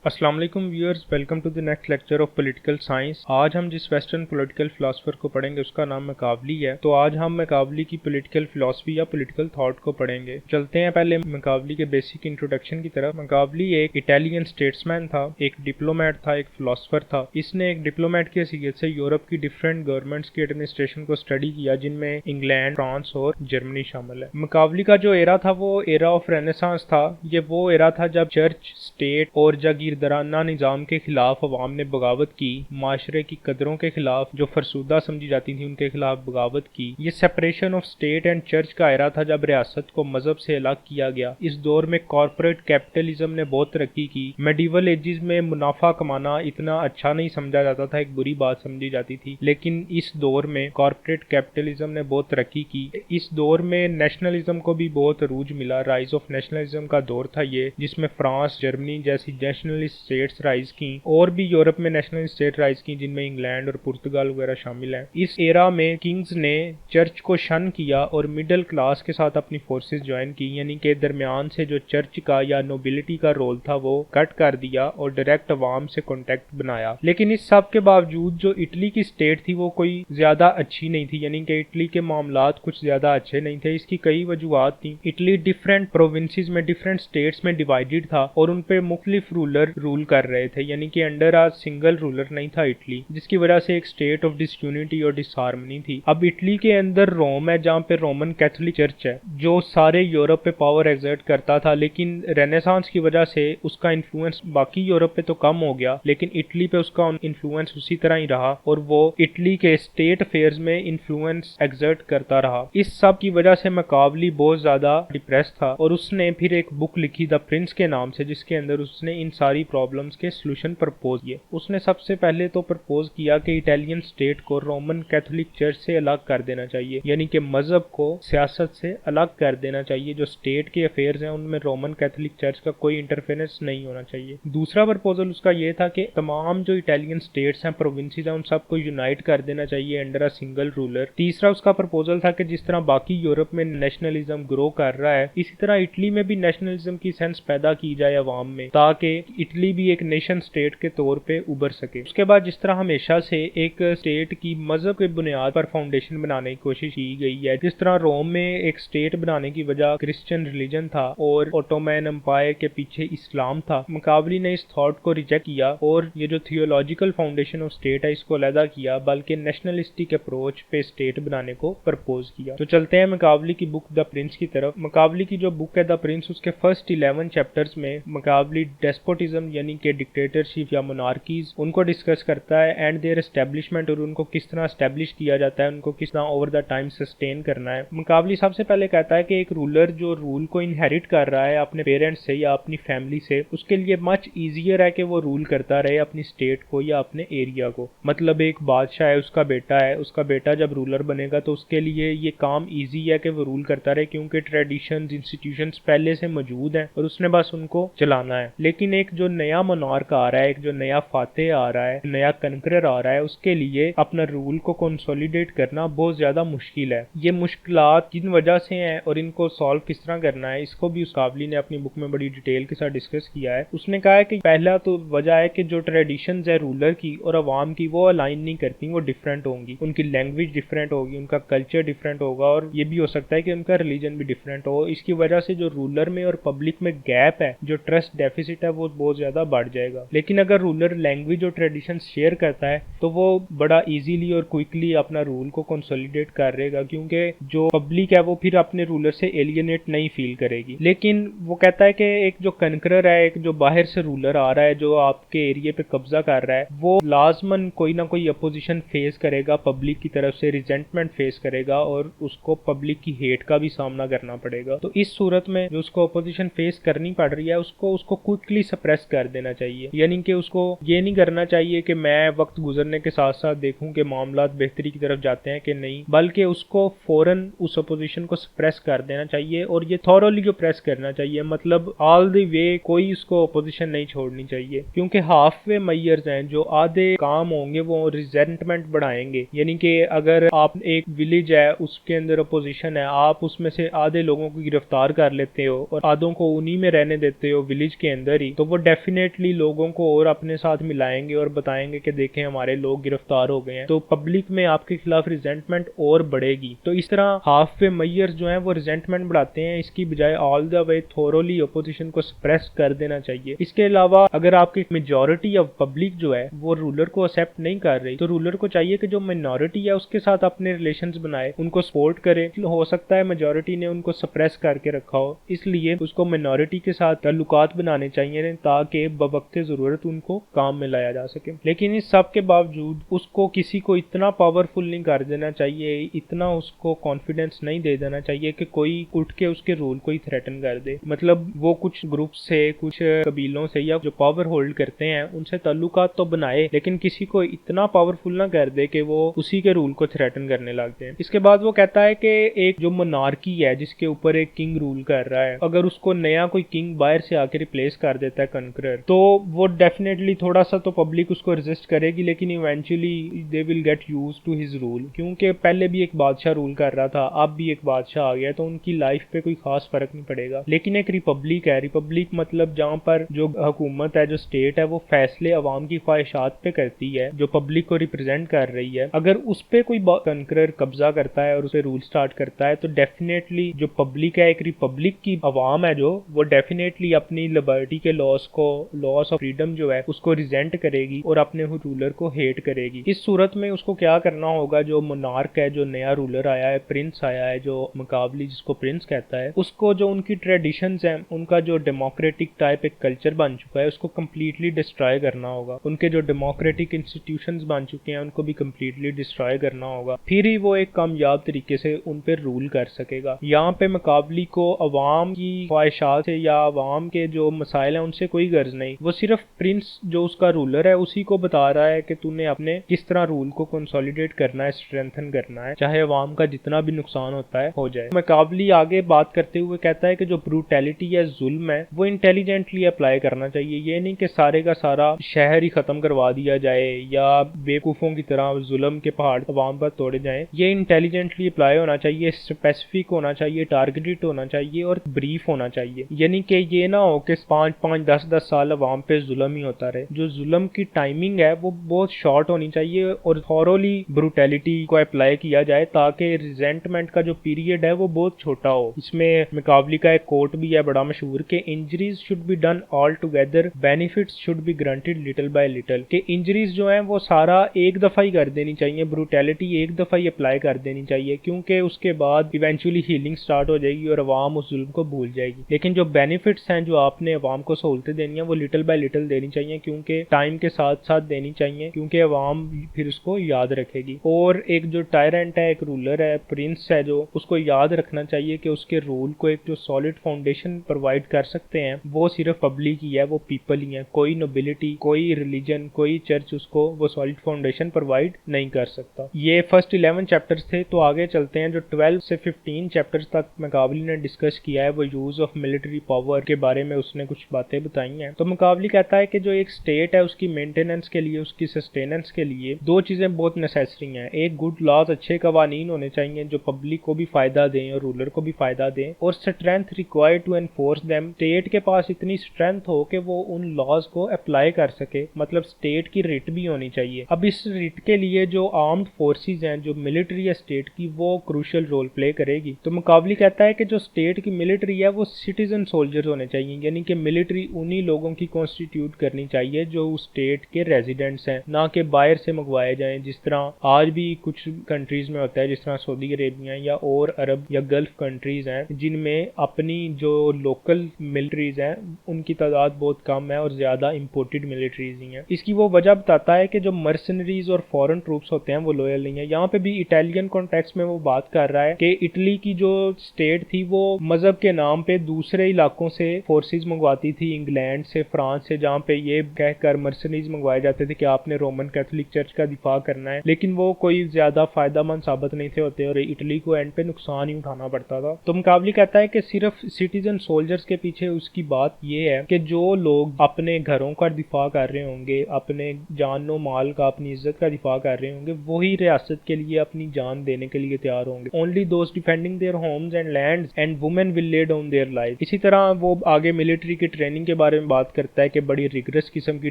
अस्सलाम वालेकुम viewers, welcome to the next lecture of political science. आज हम जिस वेस्टर्न पॉलिटिकल फिलोसफर को पढ़ेंगे उसका नाम मैकावली है। तो आज हम मैकावली की पॉलिटिकल फिलोसफी या पॉलिटिकल थॉट को पढ़ेंगे। चलते हैं पहले मैकावली के बेसिक इंट्रोडक्शन की तरफ। मैकावली एक इटालियन स्टेट्समैन था, एक डिप्लोमेट था, एक फिलोसफर था। इसने एक डिप्लोमेट की हैसियत से यूरोप की डिफरेंट गवर्नमेंट्स की एडमिनिस्ट्रेशन को स्टडी किया, जिनमें इंग्लैंड, फ्रांस और जर्मनी शामिल है। मैकावली का जो एरा था वो एरा ऑफ रेनेसांस था। ये वो एरा था जब चर्च, स्टेट और जागीरदाराना निज़ाम के खिलाफ अवाम ने बगावत की, माशरे की कदरों के खिलाफ जो फरसूदा समझी जाती थी उनके खिलाफ बगावत की। ये separation of state and church का एरा था जब रियासत को मजहब से अलग किया गया। इस दौर में कॉर्पोरेट कैपिटलिज्म ने बहुत तरक्की की। मेडिवल एजिस में मुनाफा कमाना इतना अच्छा नहीं समझा जाता था, एक बुरी बात समझी जाती थी। लेकिन इस दौर में कॉर्पोरेट कैपिटलिज्म ने बहुत तरक्की की। इस दौर में नेशनलिज्म को भी बहुत अरूज मिला। राइज ऑफ नेशनलिज्म का दौर था ये, जिसमें फ्रांस, जर्मनी जैसी नेशनलिस्ट स्टेट्स राइज की और भी यूरोप में नेशनल स्टेट राइज की, जिनमें इंग्लैंड और पुर्तगाल वगैरह शामिल हैं। इस एरा में किंग्स ने चर्च को शन किया और मिडिल क्लास के साथ अपनी फोर्सेस ज्वाइन की, यानी कि दरमियान से जो चर्च का या नोबिलिटी का रोल था वो कट कर दिया और डायरेक्ट अवाम से कॉन्टेक्ट बनाया। लेकिन इस सब के बावजूद जो इटली की स्टेट थी वो कोई ज्यादा अच्छी नहीं थी, यानी कि इटली के मामलात कुछ ज्यादा अच्छे नहीं थे। इसकी कई वजूहत थी। इटली डिफरेंट प्रोविंसेस में, डिफरेंट स्टेट्स में डिवाइडेड था और उन पे मुख्तलिफ रूलर रूल कर रहे थे, यानी कि अंडर आ सिंगल रूलर नहीं था इटली, जिसकी वजह से एक स्टेट ऑफ डिसयूनिटी और डिसहार्मनी थी। अब इटली के अंदर रोम है, जहाँ पे रोमन कैथोलिक चर्च है, जो सारे यूरोप पे पावर एक्सर्ट करता था। लेकिन रेनेसांस की वजह से उसका इन्फ्लुएंस बाकी यूरोप पे तो कम हो गया, लेकिन इटली पे उसका इन्फ्लुएंस उसी तरह ही रहा और वो इटली के स्टेट अफेयर्स में इन्फ्लुएंस एक्सर्ट करता रहा। इस सब की वजह से मैकावली बहुत ज्यादा डिप्रेस था और उसने फिर एक बुक लिखी द प्रिंस के नाम से, जिसके अंदर उसने इन सारी प्रॉब्लम्स के सॉल्यूशन प्रपोज किए। उसने सबसे पहले तो प्रपोज किया कि इटालियन स्टेट को रोमन कैथोलिक चर्च से अलग कर देना चाहिए, यानी कि मजहब को सियासत से अलग कर देना चाहिए। जो स्टेट के अफेयर्स हैं उनमें रोमन कैथोलिक चर्च का कोई इंटरफेरेंस नहीं होना चाहिए। दूसरा प्रपोजल उसका यह था कि तमाम जो इटालियन स्टेट्स हैं, प्रोविंसेस हैं, उन सबको यूनाइट कर देना चाहिए अंडर अ सिंगल रूलर। तीसरा उसका प्रपोजल था कि जिस तरह बाकी यूरोप में नेशनलिज्म ग्रो कर रहा है, इसी तरह इटली में भी नेशनलिज्म की सेंस पैदा की जाए अवाम में, ताकि इटली भी एक नेशन स्टेट के तौर पे उभर सके। उसके बाद जिस तरह हमेशा से एक स्टेट की मजहब के बुनियाद पर फाउंडेशन बनाने की कोशिश की गई है, जिस तरह रोम में एक स्टेट बनाने की वजह क्रिश्चियन रिलीजन था और ओटोमन एम्पायर के पीछे इस्लाम था, मैकावली ने इस थॉट को रिजेक्ट किया और ये जो थियोलॉजिकल फाउंडेशन ऑफ स्टेट है इसको अलहदा किया, बल्कि नेशनलिस्टिक अप्रोच पे स्टेट बनाने को प्रपोज किया। तो चलते हैं मैकावली की बुक द प्रिंस की तरफ। मैकावली की जो बुक है द प्रिंस, उसके फर्स्ट 11 चैप्टर्स में मैकावली डेस्पोटिज्म यानी कि डिक्टेटरशिप या मोनार्कीज उनको डिस्कस करता है एंड देयर एस्टेब्लिशमेंट, और उनको किस तरह एस्टेब्लिश किया जाता है, उनको किस तरह ओवर द टाइम सस्टेन करना है। मैकावली सबसे पहले कहता है कि एक रूलर जो रूल को इनहेरिट कर रहा है अपने पेरेंट्स से या अपनी फैमिली से, उसके लिए मच इजियर है कि वो रूल करता रहे अपनी स्टेट को या अपने एरिया को। मतलब एक बादशाह है, उसका बेटा है, उसका बेटा जब रूलर बनेगा तो उसके लिए ये काम ईजी है कि वो रूल करता रहे, क्योंकि ट्रेडिशन इंस्टीट्यूशंस पहले से मौजूद हैं और उसने बस उनको चलाना है। लेकिन एक जो नया मोनार्क आ रहा है, एक जो नया फातेह आ रहा है, नया कनकरर आ रहा है, उसके लिए अपना रूल को कंसोलिडेट करना बहुत ज्यादा मुश्किल है। ये मुश्किलात किन वजह से हैं और इनको सॉल्व किस तरह करना है, इसको भी मैकावली ने अपनी बुक में बड़ी डिटेल के साथ डिस्कस किया है। उसने कहा है कि पहला तो वजह है कि जो ट्रेडिशंस है रूलर की और अवाम की, वो अलाइन नहीं करती, वो डिफरेंट होंगी, उनकी लैंग्वेज डिफरेंट होगी, उनका कल्चर डिफरेंट होगा और ये भी हो सकता है कि उनका रिलीजन भी डिफरेंट हो। इसकी वजह से जो रूलर में और पब्लिक में गैप है, जो ट्रस्ट डेफिसिट है, वो बहुत ज्यादा बढ़ जाएगा। लेकिन अगर रूलर लैंग्वेज और ट्रेडिशन शेयर करता है तो वो बड़ा इजीली और क्विकली अपना रूल को कंसोलिडेट कर रहेगा, क्योंकि जो पब्लिक है वो फिर अपने रूलर से एलियनेट नहीं फील करेगी। लेकिन वो कहता है कि एक जो कनकरर है, एक जो बाहर से रूलर आ रहा है जो आपके एरिया पे कब्जा कर रहा है, वो लाजमन कोई ना कोई अपोजिशन फेस करेगा, पब्लिक की तरफ से रिजेंटमेंट फेस करेगा और उसको पब्लिक की हेट का भी सामना करना पड़ेगा। तो इस सूरत में जो उसको अपोजिशन फेस करनी पड़ रही है, उसको क्विकली सप्रेस कर देना चाहिए, यानी कि उसको ये नहीं करना चाहिए कि मैं वक्त गुजरने के साथ साथ देखूं कि मामलात बेहतरी की तरफ जाते हैं कि नहीं, बल्कि उसको फौरन उस अपोजिशन को सप्रेस कर देना चाहिए और ये थॉरोली जो प्रेस करना चाहिए, मतलब ऑल द वे कोई उसको अपोजिशन नहीं छोड़नी चाहिए, क्योंकि हाफ वे मैयर्स हैं, जो आधे काम होंगे वो रिजेंटमेंट बढ़ाएंगे। यानी कि अगर आप एक विलेज है उसके अंदर अपोजिशन है, आप उसमें से आधे लोगों को गिरफ्तार कर लेते हो और आधों को उन्हीं में रहने देते हो विलेज के अंदर ही, तो वो डेफिनेटली लोगों को और अपने साथ मिलाएंगे और बताएंगे कि देखें हमारे लोग गिरफ्तार हो गए हैं, तो पब्लिक में आपके खिलाफ रिजेंटमेंट और बढ़ेगी। तो इस तरह हाफ वे मेयर्स जो हैं वो रिजेंटमेंट बढ़ाते हैं, इसकी बजाय all the way thoroughly opposition को सप्रेस कर देना चाहिए। इसके अलावा अगर आपकी मेजॉरिटी ऑफ पब्लिक जो है वो रूलर को एक्सेप्ट नहीं कर रही, तो रूलर को चाहिए कि जो माइनॉरिटी है उसके साथ अपने रिलेशंस बनाए, उनको सपोर्ट करे। हो सकता है मेजॉरिटी ने उनको सप्रेस करके रखा हो, इसलिए उसको माइनॉरिटी के साथ ताल्लुकात बनाने चाहिए ताकि बवक्ते जरूरत उनको काम में लाया जा सके। लेकिन इस सब के बावजूद उसको किसी को इतना पावरफुल नहीं कर देना चाहिए, इतना उसको कॉन्फिडेंस नहीं दे देना चाहिए कि कोई उठ के उसके रूल को ही थ्रेटन कर दे। मतलब वो कुछ ग्रुप से, कुछ कबीलों से या जो पावर होल्ड करते हैं उनसे ताल्लुकात तो बनाए, लेकिन किसी को इतना पावरफुल ना कर दे कि वो उसी के रूल को थ्रेटन करने लग जाए। इसके बाद वो कहता है कि एक जो मोनार्की है जिसके ऊपर एक किंग रूल कर रहा है, अगर उसको नया कोई किंग बाहर से आके रिप्लेस कर देता है कनकरर, तो वो डेफिनेटली थोड़ा सा तो पब्लिक उसको रेजिस्ट करेगी, लेकिन eventually they will get use to his rule. क्योंकि पहले भी एक बादशाह रूल कर रहा था, अब भी एक बादशाह आ गया, तो उनकी लाइफ पे कोई खास फर्क नहीं पड़ेगा। लेकिन एक रिपब्लिक है, रिपब्लिक मतलब जहाँ पर जो हुकूमत है, जो स्टेट है, वो फैसले अवाम की ख्वाहिशात पे करती है, जो पब्लिक को रिप्रेजेंट कर रही है। अगर उस पे कोई कनकरर कब्जा करता है और उसे रूल स्टार्ट करता है, तो डेफिनेटली जो पब्लिक है, एक रिपब्लिक की अवाम है जो, वो डेफिनेटली अपनी लिबर्टी के लॉस को, लॉस ऑफ फ्रीडम जो है उसको रिजेंट करेगी और अपने रूलर को हेट करेगी। इस सूरत में उसको क्या करना होगा, जो मोनार्क है, जो नया रूलर आया है, प्रिंस आया है, जो मुकाबली जिसको प्रिंस कहता है, उसको जो उनकी ट्रेडिशंस हैं, उनका जो डेमोक्रेटिक टाइप एक कल्चर बन चुका है, उसको कंप्लीटली डिस्ट्रॉय करना होगा। उनके जो डेमोक्रेटिक इंस्टीट्यूशंस बन चुके हैं उनको भी कंप्लीटली डिस्ट्रॉय करना होगा, फिर ही वो एक कामयाब तरीके से उन पर रूल कर सकेगा। यहाँ पे मुकाबली को अवाम की ख्वाहिशात से या अवाम के जो मसाइल हैं उनसे कोई गर्ज नहीं, वो सिर्फ प्रिंस जो उसका रूलर है उसी को बता रहा है कि तूने अपने किस तरह रूल को कंसोलिडेट करना है, स्ट्रेंथन करना है, चाहे अवाम का जितना भी नुकसान होता है हो जाए। मुकाबली आगे बात करते हुए कहता है कि जो ब्रूटैलिटी या जुल्म है वो इंटेलिजेंटली अप्लाई करना चाहिए। ये नहीं कि सारे का सारा शहर ही खत्म करवा दिया जाए या बेवकूफों की तरह जुल्म के पहाड़ अवाम पर तोड़े जाएं। ये इंटेलिजेंटली अप्लाई होना चाहिए, स्पेसिफिक होना चाहिए, टारगेटेड होना चाहिए और ब्रीफ होना चाहिए। यानी कि ये ना हो कि 5-5, 10-10 साल अवाम पे जुल्म ही होता रहे। जो जुल्म की टाइमिंग है वो बहुत शॉर्ट होनी चाहिए और थॉरोली ब्रूटैलिटी को अप्लाई किया जाए ताकि रिजेंटमेंट का जो पीरियड है वो बहुत छोटा हो। इसमें मुकाबली का एक कोट भी है बड़ा मशहूर कि injuries should be done all together, benefits should be granted little bye little. कि इंजरीज जो है वो सारा एक दफा ही कर देनी चाहिए, ब्रूटैलिटी एक दफा ही अप्लाई कर देनी चाहिए, क्योंकि उसके बाद इवेंचुअली हीलिंग स्टार्ट हो जाएगी और अवाम उस जुल्म को भूल जाएगी। लेकिन जो बेनिफिट्स हैं, जो आपने अवाम को सहूलतें देनी है, वो लिटिल बाय लिटिल देनी चाहिए, क्योंकि टाइम के साथ साथ देनी चाहिए, क्योंकि अवाम फिर उसको याद रखेगी। और एक जो टायरेंट है, एक रूलर है, प्रिंस है, जो उसको याद रखना चाहिए कि उसके रूल को एक जो सॉलिड फाउंडेशन प्रोवाइड कर सकते हैं वो सिर्फ पब्लिक ही है, वो पीपल ही है। कोई नोबिलिटी, कोई रिलीजन, कोई चर्च उसको वो सॉलिड फाउंडेशन प्रोवाइड नहीं कर सकता। ये फर्स्ट 11 चैप्टर्स थे। तो आगे चलते हैं, जो 12 से 15 चैप्टर्स तक मुकाबली ने डिस्कस किया है वो यूज ऑफ मिलिट्री पावर के बारे में उसने कुछ बातें बताई हैं। तो मुकाबली कहता है कि जो एक स्टेट है उसकी मेंटेनेंस के लिए, उसकी सस्टेनेंस के लिए दो चीजें बहुत नेसेसरी हैं। एक, गुड लॉज, अच्छे कवानीन होने चाहिए जो पब्लिक को भी फायदा दें और रूलर को भी फायदा दें, और strength required to enforce them. State के पास इतनी स्ट्रेंथ हो कि वो उन लॉज को अप्लाई कर सके, मतलब स्टेट की रिट भी होनी चाहिए। अब इस रिट के लिए जो आर्म्ड फोर्सेस हैं, जो मिलिट्री है स्टेट की, वो क्रूशियल रोल प्ले करेगी। तो मुकाबली कहता है कि जो स्टेट की मिलिट्री है वो सिटीजन सोल्जर्स होने चाहिए, यानी कि मिलिट्री उन्हीं लोगों की कॉन्स्टिट्यूट करनी चाहिए जो उस स्टेट के रेजिडेंट्स हैं, ना कि बाहर से मंगवाए जाएं, जिस तरह आज भी कुछ कंट्रीज में होता है, जिस तरह सऊदी अरेबिया या और अरब या गल्फ कंट्रीज हैं जिनमें अपनी जो लोकल मिलिट्रीज हैं उनकी तादाद बहुत कम है और ज्यादा इंपोर्टेड मिलिट्रीज ही हैं। इसकी वो वजह बताता है कि जो मर्सनरीज और फॉरेन ट्रूप्स होते हैं वो लॉयल नहीं है। यहाँ पे भी इटालियन कॉन्टेक्स्ट में वो बात कर रहा है कि इटली की जो स्टेट थी वो मजहब के नाम पे दूसरे इलाकों से फोर्सेस मंगवाती थी, इंग्लैंड से, फ्रांस से, जहाँ पे ये कहकर मर्सनरीज मंगवाए जाते थे कि आपने रोमन कैथोलिक चर्च का दिफा करना है, लेकिन वो कोई ज्यादा फायदामंद साबित नहीं थे होते और इटली को एंड पे नुकसान ही उठाना पड़ता था। तो मुकाबली कहता है कि सिर्फ सिटीजन सोल्जर्स के पीछे उसकी बात ये है कि जो लोग अपने घरों का दिफा कर रहे होंगे, अपने जानो माल का, अपनी इज्जत का दिफा कर रहे होंगे, वही रियासत के लिए अपनी जान देने के लिए तैयार होंगे। Only those defending their homes and lands and women will lay down their life. इसी तरह वो आगे मिलिट्री की ट्रेनिंग के बारे में बात करता है कि बड़ी रिगरस किस्म की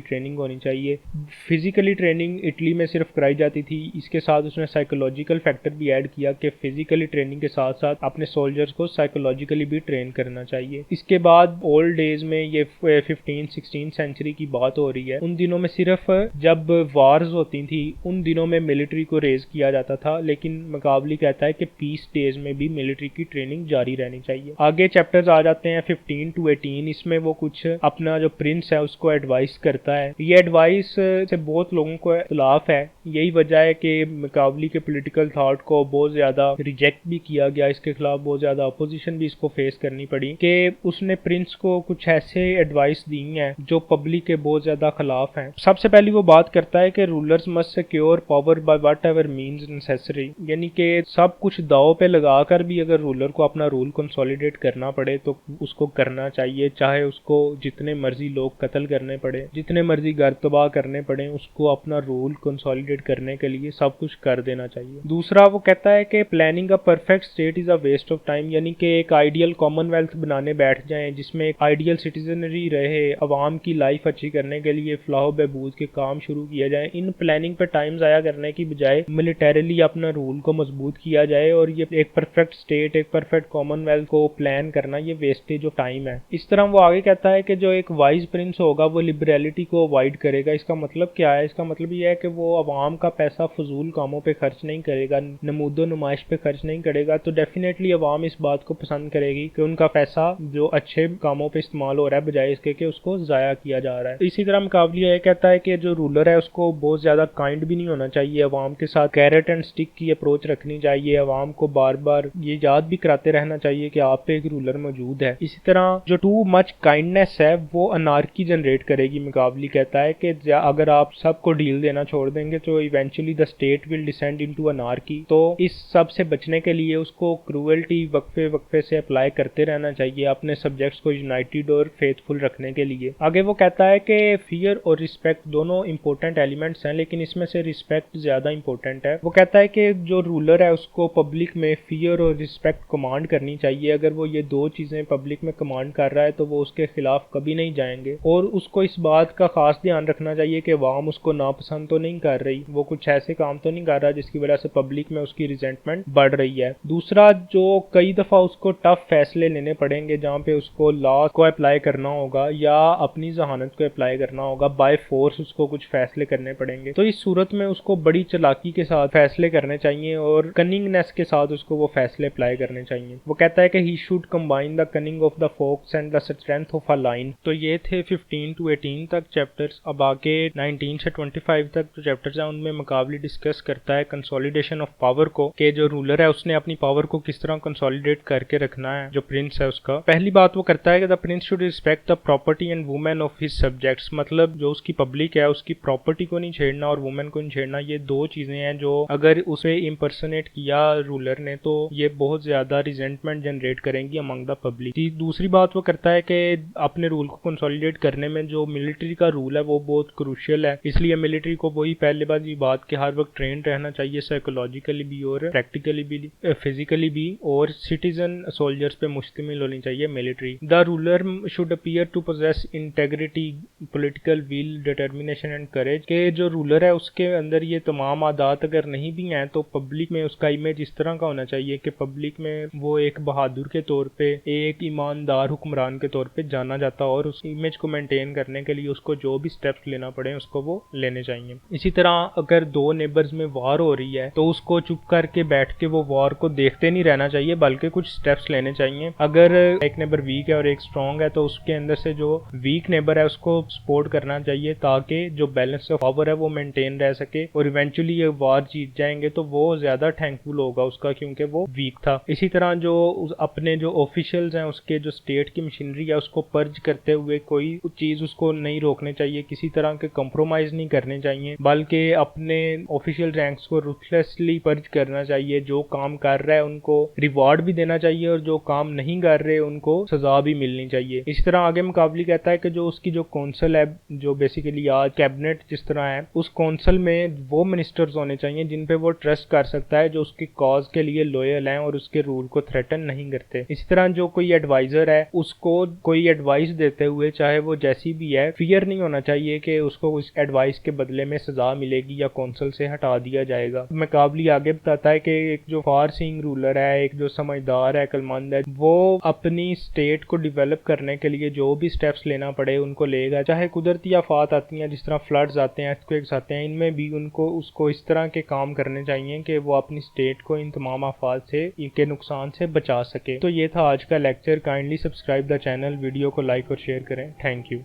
ट्रेनिंग होनी चाहिए। फिजिकली ट्रेनिंग इटली में सिर्फ कराई जाती थी, इसके साथ उसने साइकोलॉजिकल फैक्टर भी ऐड किया कि फिजिकली ट्रेनिंग के साथ साथ अपने सोल्जर्स को साइकोलॉजिकली भी ट्रेन करना चाहिए। इसके बाद ओल्ड डेज में, ये 15-16 सेंचुरी की बात हो रही है, उन दिनों में सिर्फ जब वार्स होती थी उन दिनों में मिलिट्री को रेज किया जाता था, लेकिन मकाबली कहता है कि पीस डेज में भी मिलिट्री की ट्रेनिंग जारी रहनी चाहिए। आगे चैप्टर्स आ जाते हैं 15 to 18। इसमें वो कुछ अपना जो प्रिंस है उसको एडवाइस करता है। ये एडवाइस से बहुत लोगों को इख्तिलाफ है, यही वजह है कि मकाबली के पॉलिटिकल थॉट को बहुत ज्यादा रिजेक्ट भी किया गया, इसके खिलाफ बहुत ज्यादा अपोजिशन भी इसको फेस करनी पड़ी कि उसने प्रिंस को कुछ ऐसे एडवाइस दी हैं जो पब्लिक के बहुत ज्यादा खिलाफ हैं। सबसे पहली वो बात करता है कि rulers must secure power bye whatever means necessary, यानी कि सब कुछ दांव पे लगाकर भी अगर रूलर को अपना रूल कंसोलिडेट करना पड़े तो उसको करना चाहिए, चाहे उसको जितने मर्जी लोग कत्ल करने पड़े, जितने मर्जी घर तबाह करने पड़े, उसको अपना रूल कंसोलिडेट करने के लिए सब कुछ कर देना चाहिए। दूसरा वो कहता है कि planning a perfect state is a waste of time, यानी कि एक आइडियल कॉमनवेल्थ बनाने बैठ जाएं जिसमें एक आइडियल सिटीजनरी रहे, अवाम की लाइफ अच्छी करने के लिए फलाह बहबूद के काम शुरू किया जाए। इन प्लानिंग पे टाइम जाया करने की बजाय मिलिटरीली अपना रूल को मजबूत किया जाए, और ये एक परफेक्ट स्टेट, एक परफेक्ट कॉमनवेल्थ को प्लान करना ये वेस्टेज ऑफ टाइम है। इस तरह वो आगे कहता है कि जो एक वाइज प्रिंस होगा वो लिबरलिटी को अवॉइड करेगा। इसका मतलब क्या है? इसका मतलब ये है कि वो अवाम का पैसा फजूल कामों पे खर्च नहीं करेगा, नमूदो नुमाइश पे खर्च नहीं करेगा, तो डेफिनेटली अवाम इस बात को पसंद करेगी कि उनका पैसा जो अच्छे कामों पे इस्तेमाल हो रहा है बजाय इसके कि उसको जाया किया जा रहा है। इसी तरह मुकाबला ये कहता है कि जो रूलर है उसको बहुत ज्यादा काइंड भी नहीं होना चाहिए, अवाम के साथ कैरेट एंड स्टिक की अप्रोच रखनी चाहिए, अवाम को बार बार ये याद भी कराते रहना चाहिए कि आप पे एक रूलर मौजूद है। इसी तरह जो टू मच काइंडनेस है वो अनार्की जनरेट करेगी। मुकाबली कहता है कि अगर आप सबको डील देना छोड़ देंगे तो eventually the state will descend into anarchy. तो इस सब से बचने के लिए उसको क्रूअल्टी वक्फे वक्फे से अप्लाई करते रहना चाहिए अपने सब्जेक्ट्स को यूनाइटेड और फेथफुल रखने के लिए। आगे वो कहता है कि फियर और रिस्पेक्ट दोनों इंपॉर्टेंट एलिमेंट्स हैं, लेकिन इसमें से रिस्पेक्ट ज्यादा इंपॉर्टेंट है। वो कहता है कि जो रूलर है उसको पब्लिक में फियर और रिस्पेक्ट कमांड करनी चाहिए। अगर वो ये दो चीजें पब्लिक में कमांड कर रहा है तो वो उसके खिलाफ कभी नहीं जाएंगे, और उसको इस बात का खास ध्यान रखना चाहिए कि अवाम उसको नापसंद तो नहीं कर रही, वो कुछ ऐसे काम तो नहीं कर रहा जिसकी वजह से पब्लिक में उसकी रिजेंटमेंट बढ़ रही है। दूसरा, जो कई दफा उसको टफ फैसले लेने पड़ेंगे जहाँ पे उसको लॉ को अप्लाई करना होगा या अपनी जहानत को अप्लाई करना होगा, बाय फोर्स उसको कुछ फैसले करने पड़ेंगे, तो इस सूरत में उसको बड़ी चालाकी के साथ फैसले करने चाहिए और कनिंगनेस के साथ उसको वो फैसले अप्लाई करने चाहिए। वो कहता है कि he should combine the cunning of the fox and the strength of a lion. तो ये थे 15 to 18 तक चैप्टर्स। अब आगे 19 से 25 तक जो चैप्टर्स हैं उनमें मुकाबली डिस्कस करता है कंसोलिडेशन ऑफ पावर को, कि जो रूलर है उसने अपनी पावर को किस तरह कंसोलिडेट करके रखना है, जो प्रिंस है उसका। पहली बात वो करता है कि the Prince should respect the property and women of his subjects, मतलब जो उसकी पब्लिक है उसकी प्रॉपर्टी को नहीं छेड़ना और वुमेन को नहीं छेड़ना। ये दो चीजें हैं जो अगर उसे इम्पर्सनेट किया रूलर ने तो ये बहुत ज्यादा रिजेंटमेंट जनरेट करेंगी अमंग द पब्लिक। दूसरी बात वो करता है कि अपने रूल को कंसोलिडेट करने में जो मिलिट्री का रूल है वो बहुत क्रूशियल है, इसलिए मिलिट्री को वही पहले बात कि हर वक्त ट्रेन रहना चाहिए, साइकोलॉजिकली भी और प्रैक्टिकली भी, फिजिकली भी, और सिटीजन सोल्जर्स पे मुश्तमिल होनी चाहिए military. The ruler should appear to possess integrity, political will, determination and courage, के जो रूलर है उसके अंदर ये तमाम आदात अगर नहीं भी हैं तो पब्लिक में उसका इमेज इस तरह का होना चाहिए कि पब्लिक में वो एक बहादुर के तौर पे, एक ईमानदार हुक्मरान के तौर पे जाना जाता, और उस इमेज को मेंटेन करने के लिए उसको जो भी स्टेप्स लेना पड़े उसको वो लेने चाहिए। इसी तरह अगर दो नेबर्स में वार हो रही है तो उसको चुप करके बैठ के वो वार को देखते नहीं रहना चाहिए, बल्कि कुछ स्टेप्स लेने चाहिए। अगर एक नेबर वीक है और एक स्ट्रॉन्ग है तो उसके अंदर से जो वीक नेबर है उसको सपोर्ट करना चाहिए ताकि जो बैलेंस ऑफ पावर है वो मेंटेन रह सके, और इवेंचुअली ये वार जीत जाएंगे तो वो ज्यादा थैंकफुल होगा उसका क्योंकि वो वीक था। इसी तरह जो अपने जो ऑफिशियल्स हैं उसके जो स्टेट की मशीनरी है उसको पर्ज करते हुए कोई चीज उसको नहीं रोकने चाहिए, किसी तरह के कंप्रोमाइज नहीं करने चाहिए, बल्कि अपने ऑफिशियल रैंक्स को रुथलेसली पर्ज करना चाहिए। जो काम कर रहा है उनको रिवॉर्ड भी देना चाहिए और जो काम नहीं कर रहे उनको सजा भी मिलनी चाहिए। इस तरह आगे मकाबली कहता है कि जो उसकी जो कौंसल है, जो बेसिकली आज कैबिनेट जिस तरह है, उस कौंसल में वो मिनिस्टर्स होने चाहिए जिन पे वो ट्रस्ट कर सकता है, जो उसकी कॉज के लिए लॉयल हैं और उसके रूल को थ्रेटन नहीं करते। इसी तरह जो कोई एडवाइजर है उसको कोई एडवाइस देते हुए चाहे वो जैसी भी है, फियर नहीं होना चाहिए कि उसको उस एडवाइस के बदले में सजा मिलेगी या कौंसल से हटा दिया जाएगा। मकाबली आगे बताता है कि एक जो फार सीइंग रूलर है, एक जो समझदार है, अक्लमंद है, वो अपनी स्टेट को डेवलप करने के लिए जो भी स्टेप्स लेना पड़े उनको लेगा। चाहे कुदरती आफात आती हैं जिस तरह फ्लड्स आते हैं, earthquakes आते हैं, इनमें भी उसको इस तरह के काम करने चाहिए कि वो अपनी स्टेट को इन तमाम आफात से, इनके नुकसान से बचा सके। तो ये था आज का lecture. Kindly subscribe the channel, video को लाइक और शेयर करें। Thank you.